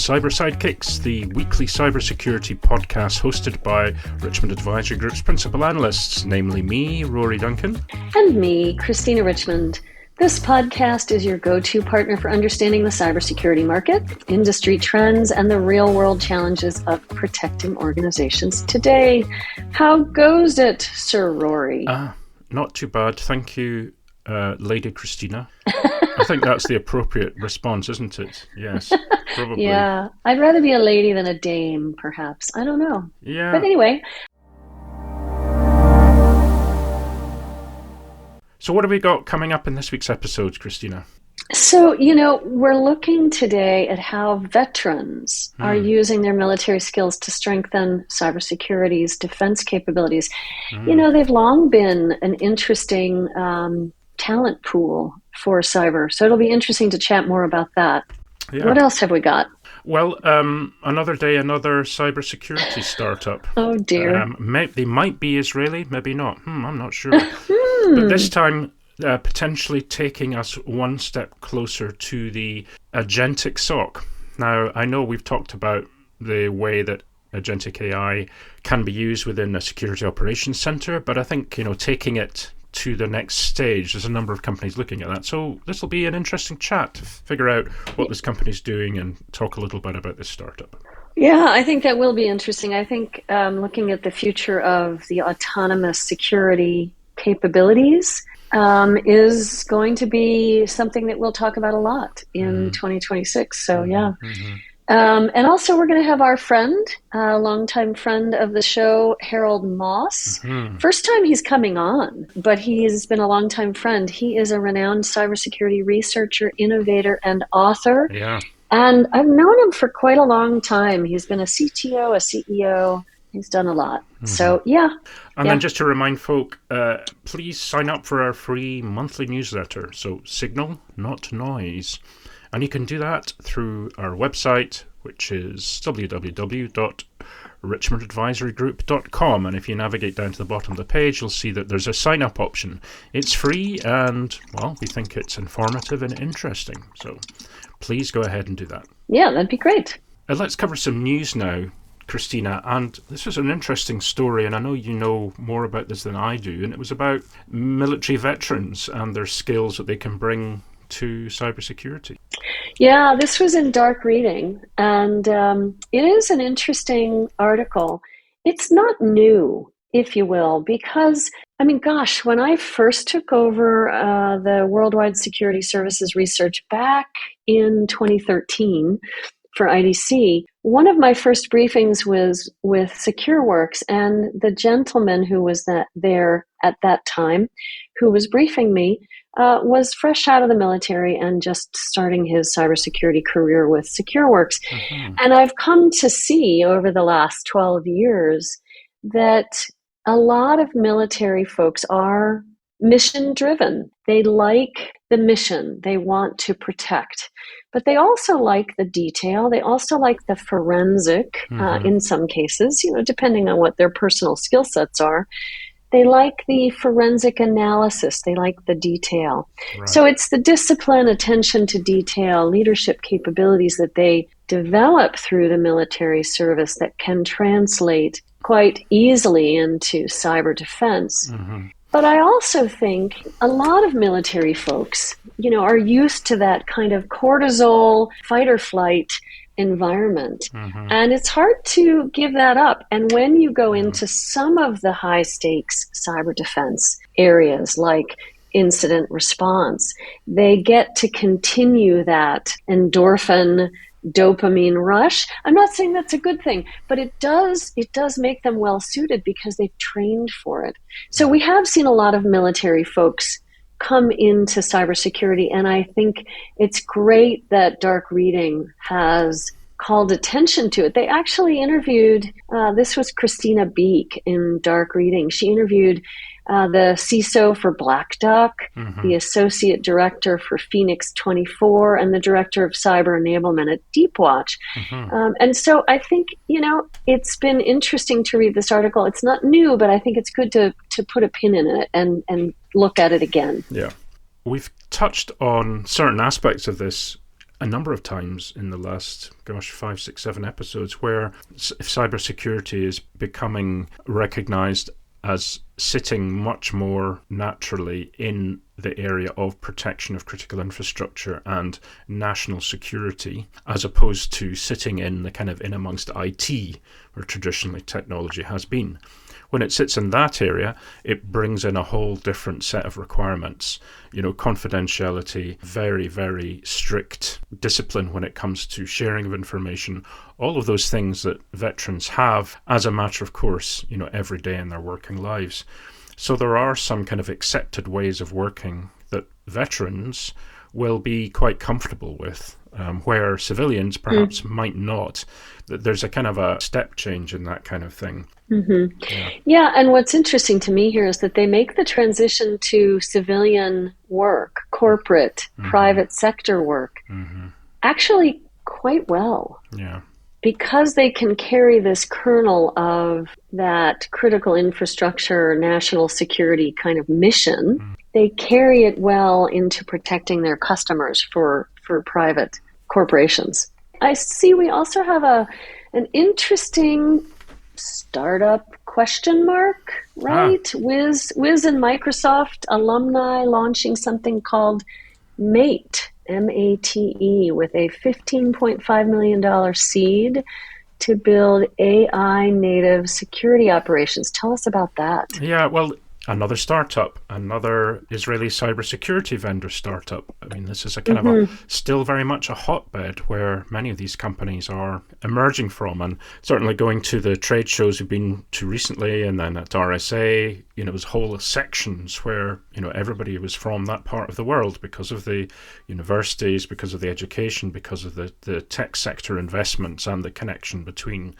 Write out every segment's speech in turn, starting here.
Cybersecurity, the weekly cybersecurity podcast hosted by Richmond Advisory Group's principal analysts, namely me, Rory Duncan. And me, Christina Richmond. This podcast is your go-to partner for understanding the cybersecurity market, industry trends, and the real-world challenges of protecting organizations today. How goes it, Sir Rory? Not too bad, thank you, Lady Christina. I think that's the appropriate response, isn't it? Yes, probably. Yeah, I'd rather be a lady than a dame, perhaps. I don't know. Yeah. But anyway. So what have we got coming up in this week's episode, Christina? So, we're looking today at how veterans are using their military skills to strengthen cybersecurity's defense capabilities. They've long been an interesting talent pool for cyber. So it'll be interesting to chat more about that. Yeah. What else have we got? Well, another day, another cybersecurity startup. Oh, dear. They might be Israeli, maybe not. I'm not sure. But this time, potentially taking us one step closer to the agentic SOC. Now, I know we've talked about the way that agentic AI can be used within a security operations center, but I think, taking it to the next stage, there's a number of companies looking at that. So this will be an interesting chat to figure out what this company's doing and talk a little bit about this startup. Yeah, I think that will be interesting. I think looking at the future of the autonomous security capabilities is going to be something that we'll talk about a lot in 2026. So yeah. And also we're going to have our friend, a longtime friend of the show, Harold Moss. First time he's coming on, but he's been a longtime friend. He is a renowned cybersecurity researcher, innovator, and author. Yeah. And I've known him for quite a long time. He's been a CTO, a CEO. He's done a lot. So, yeah. And then just to remind folk, please sign up for our free monthly newsletter. So Signal, not Noise. And you can do that through our website, which is www.richmondadvisorygroup.com. And if you navigate down to the bottom of the page, you'll see that there's a sign-up option. It's free and, well, we think it's informative and interesting. So please go ahead and do that. Yeah, that'd be great. Let's cover some news now, Christina. And this is an interesting story, and I know you know more about this than I do. And it was about military veterans and their skills that they can bring to cybersecurity. Yeah, this was in Dark Reading, and it is an interesting article. It's not new, if you will, because, when I first took over the Worldwide Security Services research back in 2013 for IDC, one of my first briefings was with SecureWorks, and the gentleman who was there at that time, who was briefing me, was fresh out of the military and just starting his cybersecurity career with SecureWorks. And I've come to see over the last 12 years that a lot of military folks are mission driven. They like the mission. They want to protect. But they also like the detail. They also like the forensic in some cases, depending on what their personal skill sets are. They like the forensic analysis. They like the detail. Right. So it's the discipline, attention to detail, leadership capabilities that they develop through the military service that can translate quite easily into cyber defense. But I also think a lot of military folks, are used to that kind of cortisol, fight or flight environment. And it's hard to give that up. And when you go into some of the high stakes cyber defense areas like incident response, they get to continue that endorphin dopamine rush. I'm not saying that's a good thing, but it does make them well suited because they've trained for it. So we have seen a lot of military folks come into cybersecurity, and I think it's great that Dark Reading has called attention to it. They actually interviewed, this was Christina Beek in Dark Reading. She interviewed the CISO for Black Duck, the associate director for Phoenix 24, and the director of cyber enablement at Deepwatch. And so I think, it's been interesting to read this article. It's not new, but I think it's good to put a pin in it and look at it again. Yeah. We've touched on certain aspects of this a number of times in the last, 5, 6, 7 episodes where cybersecurity is becoming recognized as sitting much more naturally in the area of protection of critical infrastructure and national security, as opposed to sitting in the kind of in amongst IT, where traditionally technology has been. When it sits in that area, it brings in a whole different set of requirements. Confidentiality, very, very strict discipline when it comes to sharing of information, all of those things that veterans have as a matter of course, every day in their working lives. So there are some kind of accepted ways of working that veterans will be quite comfortable with, where civilians perhaps might not. There's a kind of a step change in that kind of thing. Mm-hmm. Yeah, and what's interesting to me here is that they make the transition to civilian work, corporate, private sector work, actually quite well. Yeah. Because they can carry this kernel of that critical infrastructure, national security kind of mission, they carry it well into protecting their customers for private corporations. I see we also have an interesting startup question mark, right? Wiz and Microsoft alumni launching something called Mate, M-A-T-E, with a $15.5 million seed to build AI native security operations. Tell us about that. Yeah, well, another startup, another Israeli cybersecurity vendor startup. I mean, this is a kind of a still very much a hotbed where many of these companies are emerging from, and certainly going to the trade shows we've been to recently, and then at RSA, there's whole sections where, everybody was from that part of the world because of the universities, because of the education, because of the tech sector investments and the connection between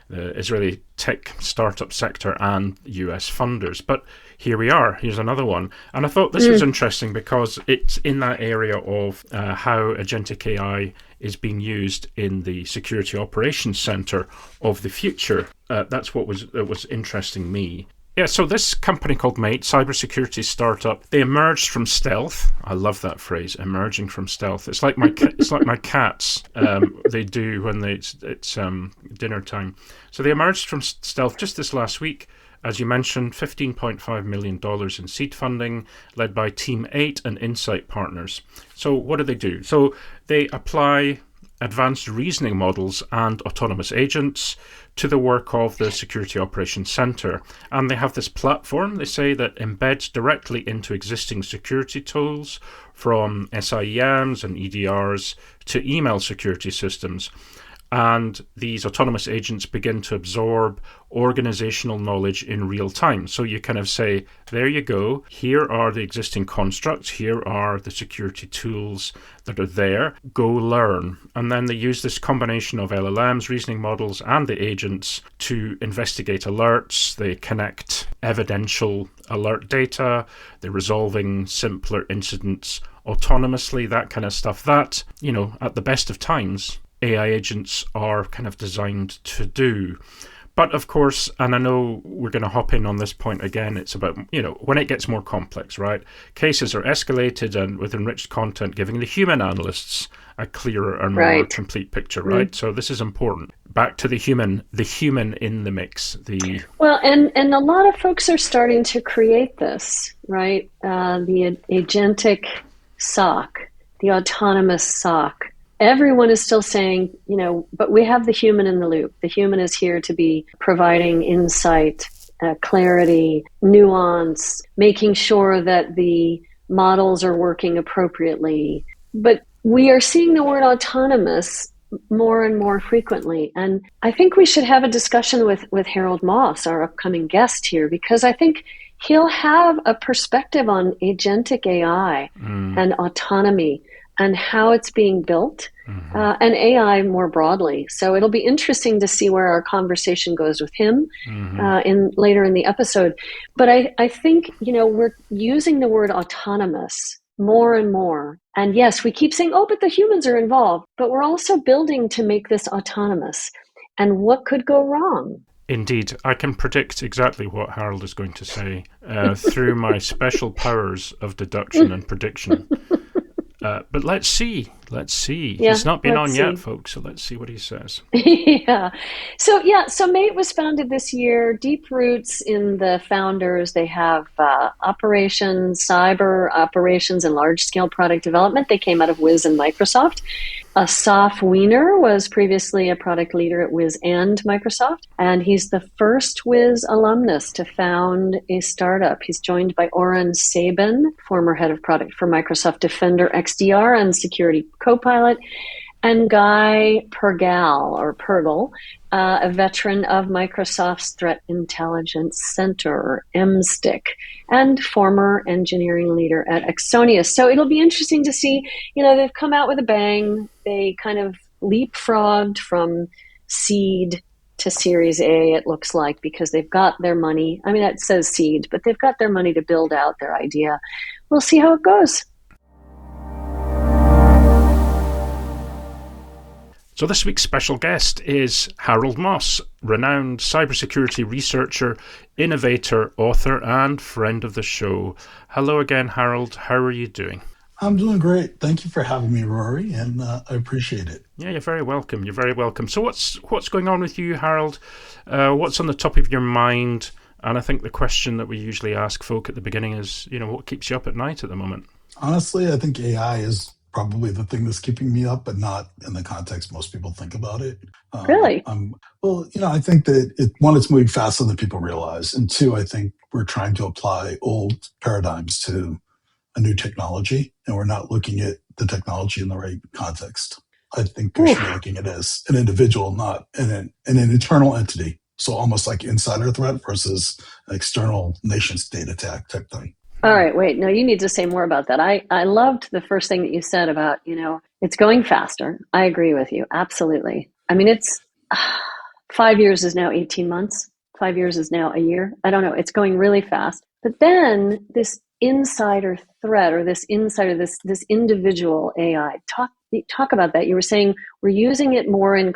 the Israeli tech startup sector and US funders. But here we are. Here's another one. And I thought this was interesting because it's in that area of how agentic AI is being used in the Security Operations Center of the future. That's what was interesting me. Yeah, so this company called Mate, cybersecurity startup, they emerged from stealth. I love that phrase, emerging from stealth. It's like my cats. They do when it's dinner time. So they emerged from stealth just this last week. As you mentioned, $15.5 million in seed funding, led by Team 8 and Insight Partners. So what do they do? So they apply advanced reasoning models and autonomous agents to the work of the Security Operations Center. And they have this platform, they say, that embeds directly into existing security tools, from SIEMs and EDRs to email security systems. And these autonomous agents begin to absorb organizational knowledge in real time. So you kind of say, there you go, here are the existing constructs, here are the security tools that are there, go learn. And then they use this combination of LLMs, reasoning models, and the agents to investigate alerts. They connect evidential alert data, they're resolving simpler incidents autonomously, that kind of stuff. That, at the best of times, AI agents are kind of designed to do. But of course, and I know we're going to hop in on this point again, it's about, when it gets more complex, right? Cases are escalated and with enriched content, giving the human analysts a clearer and more complete picture, right? So this is important. Back to the human in the mix. Well, and a lot of folks are starting to create this, right? The agentic SOC, the autonomous SOC. Everyone is still saying, but we have the human in the loop. The human is here to be providing insight, clarity, nuance, making sure that the models are working appropriately. But we are seeing the word autonomous more and more frequently. And I think we should have a discussion with Harold Moss, our upcoming guest here, because I think he'll have a perspective on agentic AI and autonomy and how it's being built, and AI more broadly. So it'll be interesting to see where our conversation goes with him later in the episode. But I think, we're using the word autonomous more and more. And yes, we keep saying, but the humans are involved, but we're also building to make this autonomous. And what could go wrong? Indeed, I can predict exactly what Harold is going to say through my special powers of deduction and prediction. But let's see Let's see. Yeah, He's not been on let's yet, see. folks, so let's see what he says. Yeah. So Mate was founded this year. Deep roots in the founders. They have cyber operations, and large scale product development. They came out of Wiz and Microsoft. Asaf Wiener was previously a product leader at Wiz and Microsoft, and he's the first Wiz alumnus to found a startup. He's joined by Oren Sabin, former head of product for Microsoft Defender XDR and Security Copilot, and Guy Pergel, a veteran of Microsoft's Threat Intelligence Center, or MSTIC, and former engineering leader at Axonius. So it'll be interesting to see, they've come out with a bang. They kind of leapfrogged from seed to Series A, it looks like, because they've got their money. I mean, that says seed, but they've got their money to build out their idea. We'll see how it goes. So this week's special guest is Harold Moss, renowned cybersecurity researcher, innovator, author, and friend of the show. Hello again, Harold. How are you doing? I'm doing great. Thank you for having me, Rory, and I appreciate it. Yeah, you're very welcome. You're very welcome. So what's going on with you, Harold? What's on the top of your mind? And I think the question that we usually ask folk at the beginning is, what keeps you up at night at the moment? Honestly, I think AI is probably the thing that's keeping me up, but not in the context most people think about it. Really? I think that one, it's moving faster than people realize. And two, I think we're trying to apply old paradigms to a new technology, and we're not looking at the technology in the right context. I think we should be looking at it as an individual, not an internal entity. So almost like insider threat versus an external nation state attack type thing. All right, wait. No, you need to say more about that. I loved the first thing that you said about, it's going faster. I agree with you. Absolutely. I mean, it's 5 years is now 18 months. 5 years is now a year. I don't know. It's going really fast. But then this insider threat, or this individual AI, talk about that. You were saying we're using it more in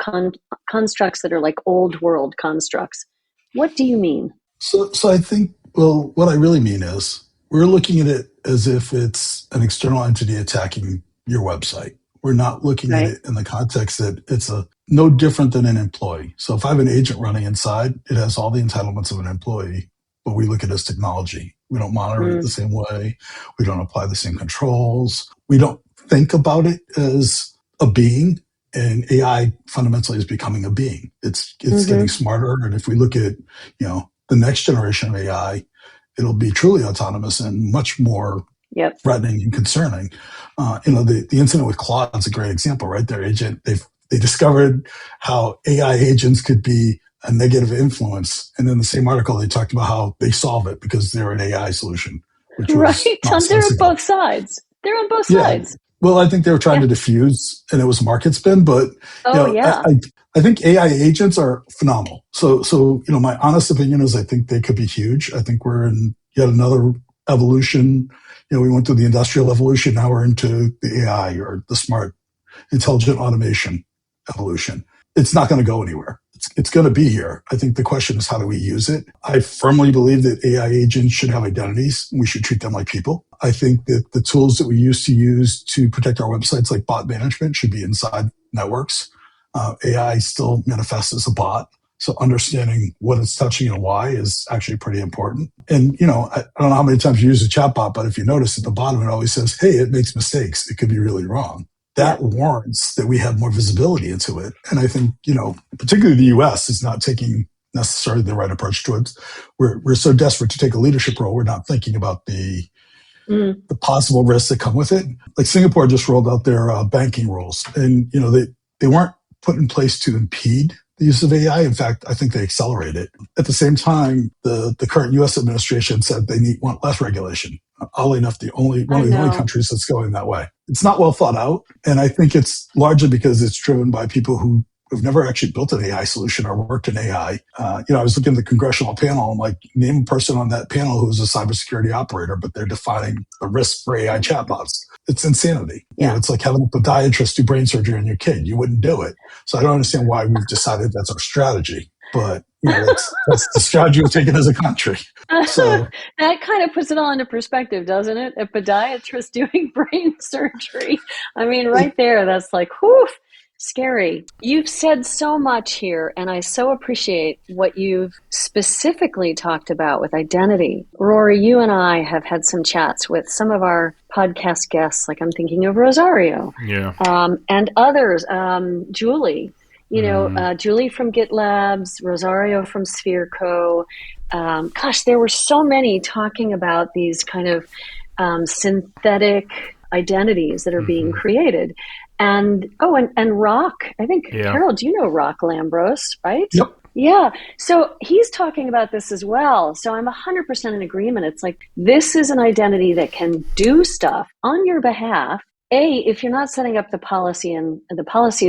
constructs that are like old world constructs. What do you mean? So I think, what I really mean is, we're looking at it as if it's an external entity attacking your website. We're not looking at it in the context that it's no different than an employee. So if I have an agent running inside, it has all the entitlements of an employee, but we look at it as technology. We don't monitor it the same way. We don't apply the same controls. We don't think about it as a being. And AI fundamentally is becoming a being. It's getting smarter. And if we look at, the next generation of AI, it'll be truly autonomous and much more threatening and concerning. The incident with Claude is a great example, right? Their agent, they discovered how AI agents could be a negative influence. And in the same article, they talked about how they solve it because they're an AI solution. Which was They're on both sides. They're on both sides. Well, I think they were trying to diffuse, and it was market spin, but I think AI agents are phenomenal. So my honest opinion is I think they could be huge. I think we're in yet another evolution. We went through the industrial evolution. Now we're into the AI, or the smart, intelligent automation evolution. It's not going to go anywhere. It's going to be here. I think the question is, how do we use it? I firmly believe that AI agents should have identities. We should treat them like people. I think that the tools that we used to protect our websites, like bot management, should be inside networks. AI still manifests as a bot. So understanding what it's touching and why is actually pretty important. And, I don't know how many times you use a chatbot, but if you notice at the bottom, it always says, hey, it makes mistakes. It could be really wrong. That warrants that we have more visibility into it. And I think, particularly the US is not taking necessarily the right approach to it. We're so desperate to take a leadership role. We're not thinking about the possible risks that come with it. Like Singapore just rolled out their banking rules, and, they weren't put in place to impede the use of AI. In fact, I think they accelerate it. At the same time, the current U.S. administration said they want less regulation. Oddly enough, one of the only countries that's going that way. It's not well thought out, and I think it's largely because it's driven by people who have never actually built an AI solution or worked in AI. I was looking at the congressional panel, and like, name a person on that panel who's a cybersecurity operator, but they're defining the risk for AI chatbots. It's insanity. It's like having a podiatrist do brain surgery on your kid. You wouldn't do it. So I don't understand why we've decided that's our strategy. but that's the strategy we've taken as a country. So that kind of puts it all into perspective, doesn't it? A podiatrist doing brain surgery. I mean, right there, that's like, whew, scary. You've said so much here, and I so appreciate what you've specifically talked about with identity. Rory, you and I have had some chats with some of our podcast guests, like I'm thinking of Rosario, and others, Julie. Julie from GitLabs, Rosario from Sphere Co. There were so many talking about these kind of synthetic identities that are being created. And Rock, I think, Harold, you know Rock Lambros, right? Yep. Yeah. So he's talking about this as well. So I'm 100% in agreement. It's like, this is an identity that can do stuff on your behalf. If you're not setting up the policies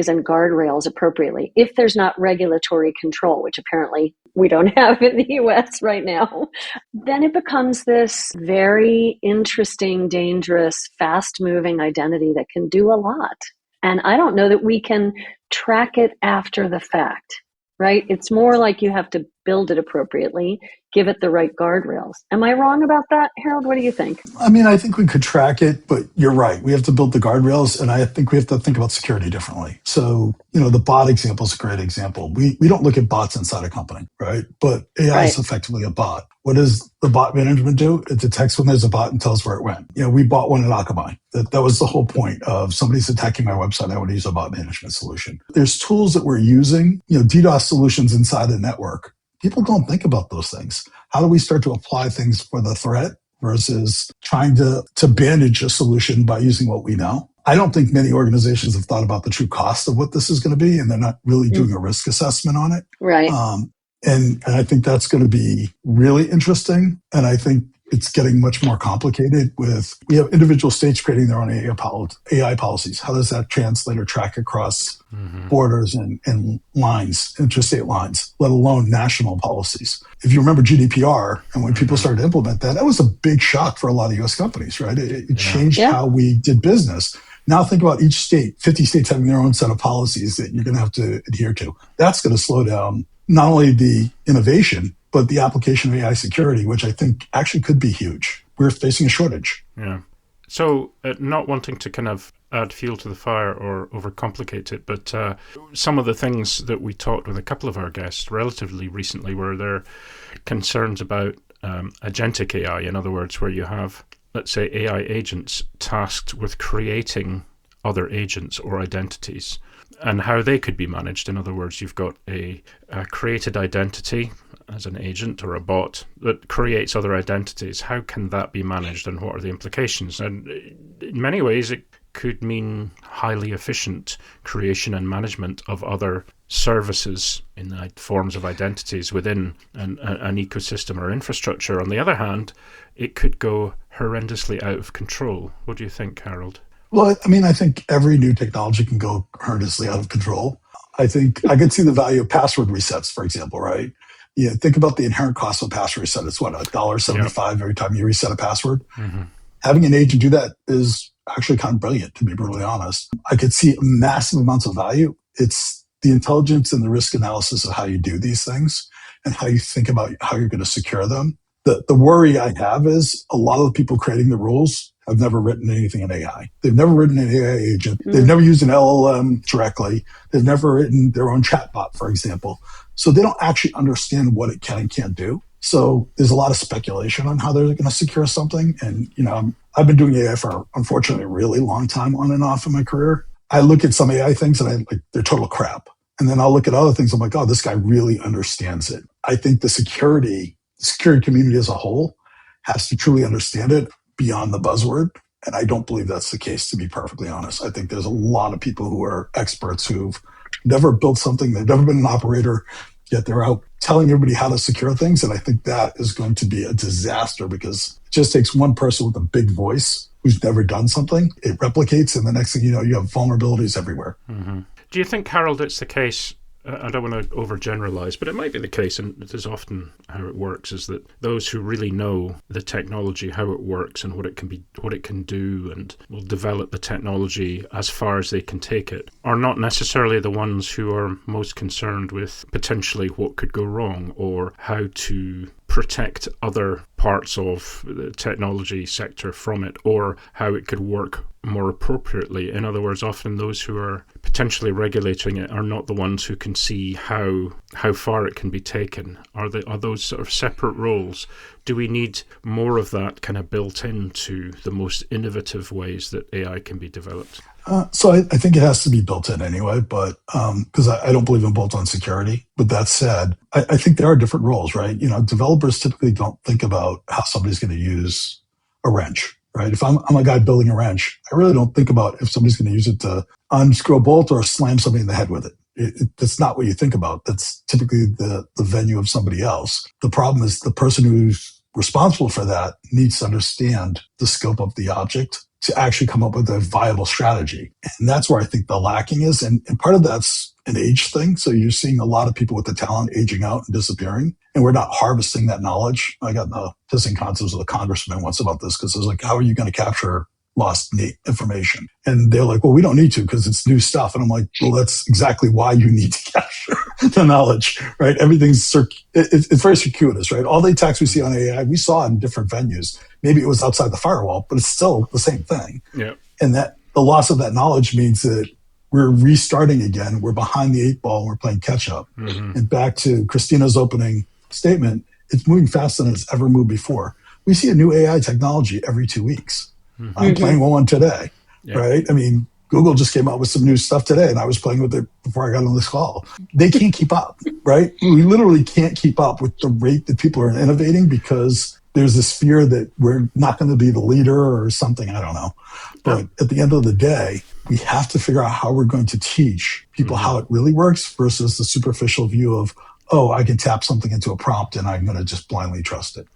and guardrails appropriately, if there's not regulatory control, which apparently we don't have in the US right now, then it becomes this very interesting, dangerous, fast-moving identity that can do a lot. And I don't know that we can track it after the fact, right? It's more like you have to build it appropriately, give it the right guardrails. Am I wrong about that, Harold? What do you think? I mean, I think we could track it, but you're right. We have to build the guardrails, and I think we have to think about security differently. So, the bot example is a great example. We don't look at bots inside a company, right? But AI is effectively a bot. What does the bot management do? It detects when there's a bot and tells where it went. We bought one at Akamai. That was the whole point of somebody's attacking my website. I want to use a bot management solution. There's tools that we're using, DDoS solutions inside the network. People don't think about those things. How do we start to apply things for the threat versus trying to bandage a solution by using what we know? I don't think many organizations have thought about the true cost of what this is going to be, and they're not really doing a risk assessment on it. Right. And I think that's going to be really interesting. And I think it's getting much more complicated we have individual states creating their own AI policies. How does that translate or track across borders and lines, interstate lines, let alone national policies? If you remember GDPR, and when people started to implement that, that was a big shock for a lot of US companies, right? It changed how we did business. Now think about each state, 50 states having their own set of policies that you're going to have to adhere to. That's going to slow down not only the innovation, but the application of AI security, which I think actually could be huge. We're facing a shortage. Yeah. So not wanting to kind of add fuel to the fire or overcomplicate it, but some of the things that we talked with a couple of our guests relatively recently were their concerns about agentic AI. In other words, where you have, let's say, AI agents tasked with creating other agents or identities and how they could be managed. In other words, you've got a created identity as an agent or a bot that creates other identities. How can that be managed, and what are the implications? And in many ways, it could mean highly efficient creation and management of other services in the forms of identities within an ecosystem or infrastructure. On the other hand, it could go horrendously out of control. What do you think, Harold? Well, I mean, I think every new technology can go horrendously out of control. I think I could see the value of password resets, for example, right? Yeah, think about the inherent cost of a password reset. It's what, $1.75 every time you reset a password? Mm-hmm. Having an agent do that is actually kind of brilliant, to be brutally honest. I could see massive amounts of value. It's the intelligence and the risk analysis of how you do these things and how you think about how you're going to secure them. The worry I have is a lot of the people creating the rules have never written anything in AI. They've never written an AI agent. Mm. They've never used an LLM directly. They've never written their own chatbot, for example. So they don't actually understand what it can and can't do. So there's a lot of speculation on how they're going to secure something. And, I've been doing AI for, unfortunately, a really long time on and off in my career. I look at some AI things and they're total crap. And then I'll look at other things. I'm like, oh, this guy really understands it. I think the security community as a whole has to truly understand it beyond the buzzword. And I don't believe that's the case, to be perfectly honest. I think there's a lot of people who are experts who've never built something. They've never been an operator, yet they're out telling everybody how to secure things. And I think that is going to be a disaster because it just takes one person with a big voice who's never done something. It replicates, and the next thing you know, you have vulnerabilities everywhere. Mm-hmm. Do you think, Harold, it's the case, I don't want to overgeneralize, but it might be the case, and it is often how it works, is that those who really know the technology, how it works and what it can do, and will develop the technology as far as they can take it, are not necessarily the ones who are most concerned with potentially what could go wrong or how to protect other parts of the technology sector from it, or how it could work more appropriately. In other words, often those who are potentially regulating it are not the ones who can see how far it can be taken. Are those sort of separate roles? Do we need more of that kind of built into the most innovative ways that AI can be developed? So I think it has to be built in anyway, but because I don't believe in bolt-on security. But that said, I think there are different roles, right? Developers typically don't think about how somebody's going to use a wrench, right? If I'm a guy building a wrench, I really don't think about if somebody's going to use it to unscrew a bolt or slam somebody in the head with it. That's not what you think about. That's typically the venue of somebody else. The problem is the person who's responsible for that needs to understand the scope of the object to actually come up with a viable strategy. And that's where I think the lacking is. And part of that's an age thing. So you're seeing a lot of people with the talent aging out and disappearing, and we're not harvesting that knowledge. I got in the pissing contests with a congressman once about this, because I was like, how are you going to capture lost information? And they're like, well, we don't need to because it's new stuff. And I'm like, well, that's exactly why you need to capture the knowledge, right? Everything's, it's very circuitous, right? All the attacks we see on AI, we saw in different venues. Maybe it was outside the firewall, but it's still the same thing. Yeah. And that the loss of that knowledge means that we're restarting again. We're behind the 8 ball and we're playing catch up. Mm-hmm. And back to Christina's opening statement, it's moving faster than it's ever moved before. We see a new AI technology every 2 weeks. Mm-hmm. I'm playing one today, right? I mean, Google just came out with some new stuff today, and I was playing with it before I got on this call. They can't keep up, right? We literally can't keep up with the rate that people are innovating because there's this fear that we're not going to be the leader or something. I don't know. But at the end of the day, we have to figure out how we're going to teach people how it really works versus the superficial view of, oh, I can tap something into a prompt and I'm going to just blindly trust it.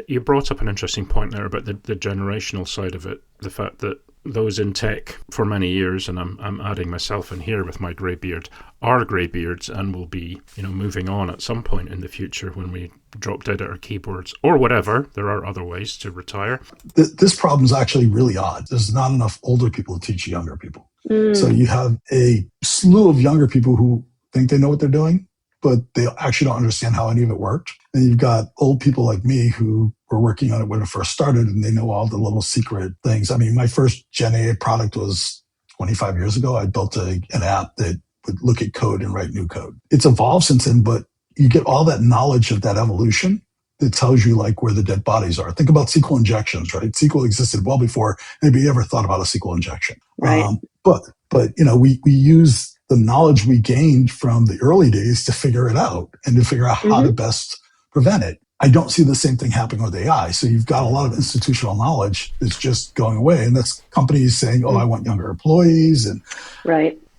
You brought up an interesting point there about the generational side of it, the fact that those in tech for many years, and I'm adding myself in here with my grey beard, are grey beards and will be, moving on at some point in the future when we drop dead at our keyboards or whatever. There are other ways to retire. This problem is actually really odd. There's not enough older people to teach younger people. So you have a slew of younger people who think they know what they're doing, but they actually don't understand how any of it worked. And you've got old people like me who were working on it when it first started, and they know all the little secret things. I mean, my first Gen AI product was 25 years ago. I built an app that would look at code and write new code. It's evolved since then, but you get all that knowledge of that evolution that tells you like where the dead bodies are. Think about SQL injections, right? SQL existed well before anybody ever thought about a SQL injection. Right. But we use the knowledge we gained from the early days to figure it out and to figure out how to best prevent it. I don't see the same thing happening with AI. So you've got a lot of institutional knowledge that's just going away. And that's companies saying, oh, I want younger employees. And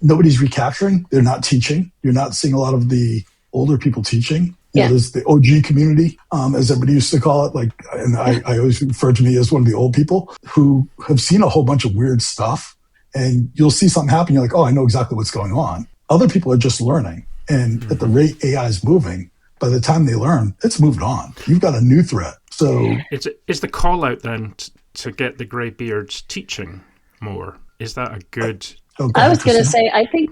nobody's recapturing. They're not teaching. You're not seeing a lot of the older people teaching. There's the OG community, as everybody used to call it. And I always refer to me as one of the old people who have seen a whole bunch of weird stuff. And you'll see something happen. You're like, oh, I know exactly what's going on. Other people are just learning. And at the rate AI is moving, by the time they learn, it's moved on. You've got a new threat. So is the call out then to get the greybeards teaching more? Is that a good? I was going to say, I think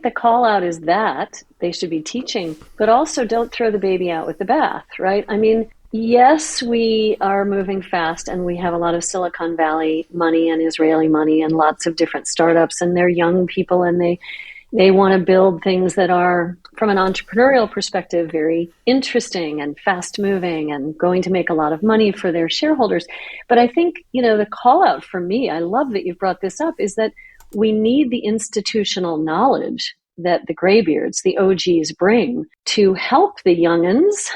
the call out is that they should be teaching, but also don't throw the baby out with the bath, right? I mean, yes, we are moving fast, and we have a lot of Silicon Valley money and Israeli money and lots of different startups, and they're young people, and they want to build things that are, from an entrepreneurial perspective, very interesting and fast moving and going to make a lot of money for their shareholders. But I think, the call out for me, I love that you've brought this up, is that we need the institutional knowledge that the graybeards, the OGs, bring to help the youngins,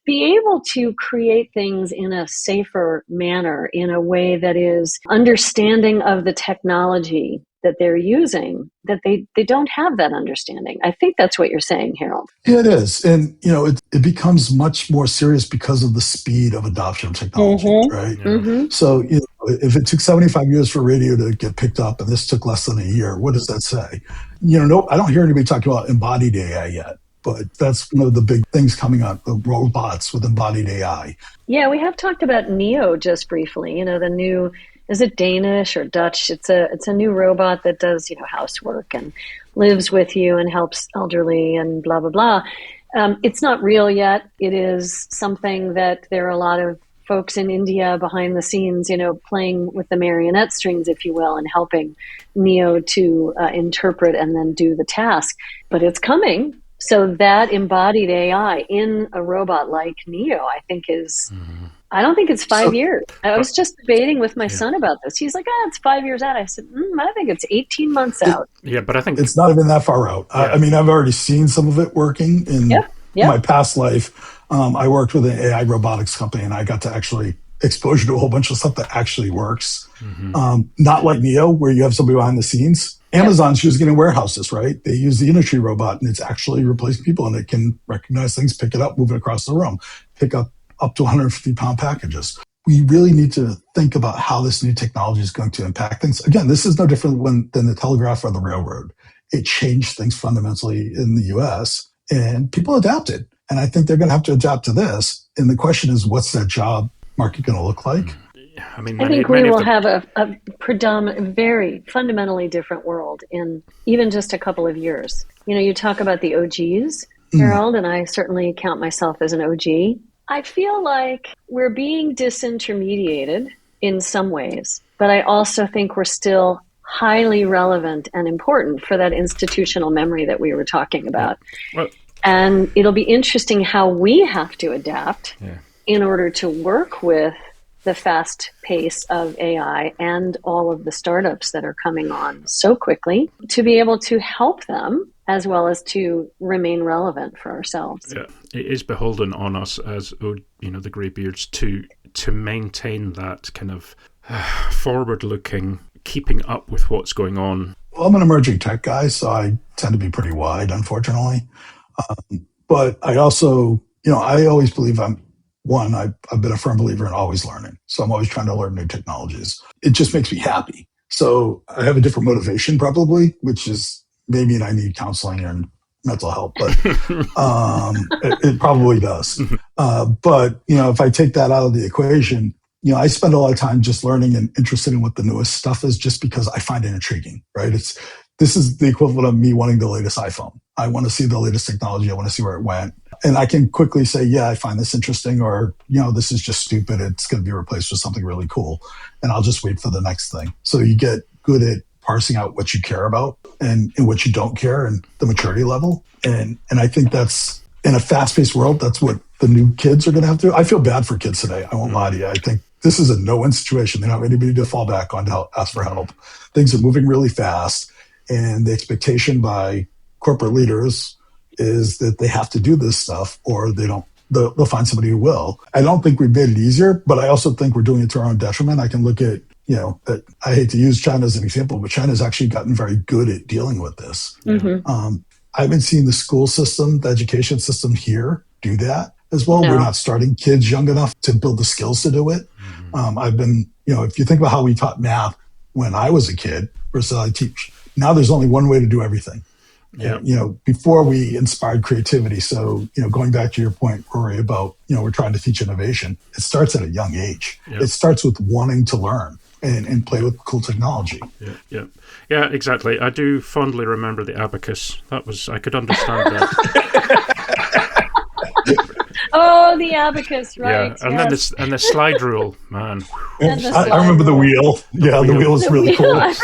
be able to create things in a safer manner, in a way that is understanding of the technology that they're using, that they don't have that understanding. I think that's what you're saying, Harold. Yeah, it is. And, it becomes much more serious because of the speed of adoption of technology, right? Mm-hmm. So, if it took 75 years for radio to get picked up and this took less than a year, what does that say? No, I don't hear anybody talking about embodied AI yet, but that's one of the big things coming up, the robots with embodied AI. Yeah, we have talked about Neo just briefly, the new, is it Danish or Dutch? It's a new robot that does, housework and lives with you and helps elderly and blah, blah, blah. It's not real yet. It is something that there are a lot of folks in India behind the scenes, playing with the marionette strings, if you will, and helping Neo to interpret and then do the task. But it's coming. So that embodied AI in a robot like Neo, I think is, I don't think it's 5 years. I was just debating with my son about this. He's like, it's 5 years out. I said, I think it's 18 months out. Yeah, but I think it's not even that far out. Yeah. I've already seen some of it working in my past life. I worked with an AI robotics company, and I got to actually exposure to a whole bunch of stuff that actually works. Not like Neo, where you have somebody behind the scenes. Amazon's using it in warehouses, right? They use the Unity robot, and it's actually replacing people, and it can recognize things, pick it up, move it across the room, pick up to 150-pound packages. We really need to think about how this new technology is going to impact things. Again, this is no different than the telegraph or the railroad. It changed things fundamentally in the U.S., and people adapted. And I think they're going to have to adapt to this. And the question is, what's that job market going to look like? I think we will have a very fundamentally different world in even just a couple of years. You talk about the OGs, Harold, and I certainly count myself as an OG. I feel like we're being disintermediated in some ways, but I also think we're still highly relevant and important for that institutional memory that we were talking about. Well, and it'll be interesting how we have to adapt in order to work with the fast pace of AI and all of the startups that are coming on so quickly, to be able to help them as well as to remain relevant for ourselves. Yeah, it is beholden on us as the greybeards to maintain that kind of forward-looking, keeping up with what's going on. Well, I'm an emerging tech guy, so I tend to be pretty wide, unfortunately. But I also, I always believe I've been a firm believer in always learning. So I'm always trying to learn new technologies. It just makes me happy. So I have a different motivation probably, which is maybe I need counseling and mental health, but it probably does. But, if I take that out of the equation, I spend a lot of time just learning and interested in what the newest stuff is just because I find it intriguing, right? This is the equivalent of me wanting the latest iPhone. I want to see the latest technology. I want to see where it went. And I can quickly say, yeah, I find this interesting, or, this is just stupid. It's going to be replaced with something really cool. And I'll just wait for the next thing. So you get good at parsing out what you care about and what you don't care and the maturity level. And I think that's, in a fast-paced world, that's what the new kids are going to have to do. I feel bad for kids today. I won't lie to you. I think this is a no-win situation. They don't have anybody to fall back on to ask for help. Things are moving really fast. And the expectation by corporate leaders is that they have to do this stuff or they'll find somebody who will. I don't think we've made it easier, but I also think we're doing it to our own detriment. I can look at, I hate to use China as an example, but China's actually gotten very good at dealing with this. I haven't seen the school system, the education system here do that as well. No. We're not starting kids young enough to build the skills to do it. I've been, if you think about how we taught math when I was a kid versus I teach, now there's only one way to do everything. Yeah. Before we inspired creativity. So, going back to your point, Rory, about, we're trying to teach innovation. It starts at a young age. Yep. It starts with wanting to learn and play with cool technology. Yeah, exactly. I do fondly remember the abacus. I could understand that. Oh, the abacus, right? Yeah, and then the slide rule, man. I remember the wheel. The wheel was really cool. I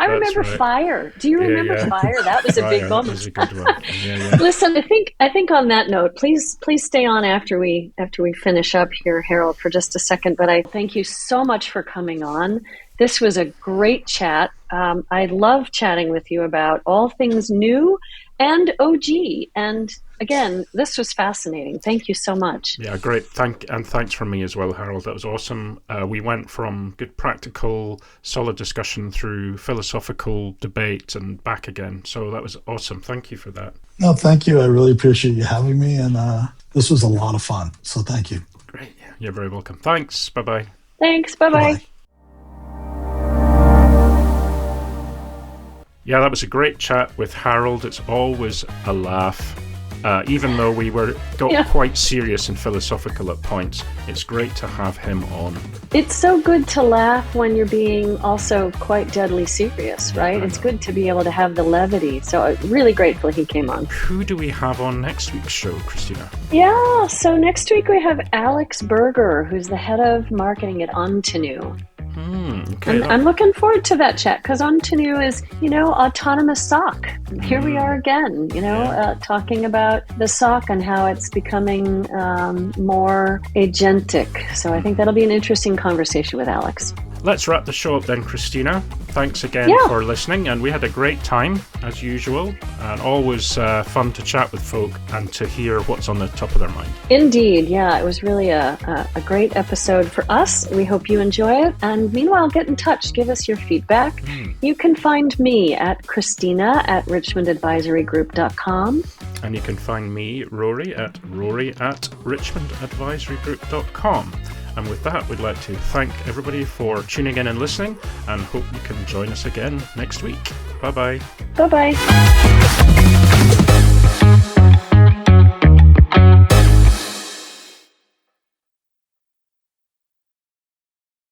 remember right. Fire. Do you remember Fire? That was a big moment. That was a good one. Yeah. Listen, I think on that note, please stay on after we finish up here, Harold, for just a second. But I thank you so much for coming on. This was a great chat. I love chatting with you about all things new and OG and again, this was fascinating. Thank you so much. Yeah, great. Thanks from me as well, Harold. That was awesome. We went from good practical, solid discussion through philosophical debate and back again. So that was awesome. Thank you for that. No, thank you. I really appreciate you having me. And this was a lot of fun. So thank you. Great. Yeah, you're very welcome. Thanks. Bye-bye. Thanks. Bye-bye. Bye-bye. Yeah, that was a great chat with Harold. It's always a laugh. Even though we got quite serious and philosophical at points, it's great to have him on. It's so good to laugh when you're being also quite deadly serious, right? It's good to be able to have the levity. So I'm really grateful he came on. Who do we have on next week's show, Christina? Yeah, so next week we have Alex Berger, who's the head of marketing at Ontinu. Okay. I'm looking forward to that chat because Ontinu is, autonomous SOC. Here we are again, talking about the SOC and how it's becoming more agentic. So I think that'll be an interesting conversation with Alex. Let's wrap the show up then, Christina. Thanks again for listening, and we had a great time, as usual, and always fun to chat with folk and to hear what's on the top of their mind. Indeed, yeah, it was really a great episode for us. We hope you enjoy it, and meanwhile, get in touch, give us your feedback. You can find me at Christina@richmondadvisorygroup.com. And you can find me, Rory, at richmondadvisorygroup.com. And with that, we'd like to thank everybody for tuning in and listening, and hope you can join us again next week. Bye-bye. Bye-bye.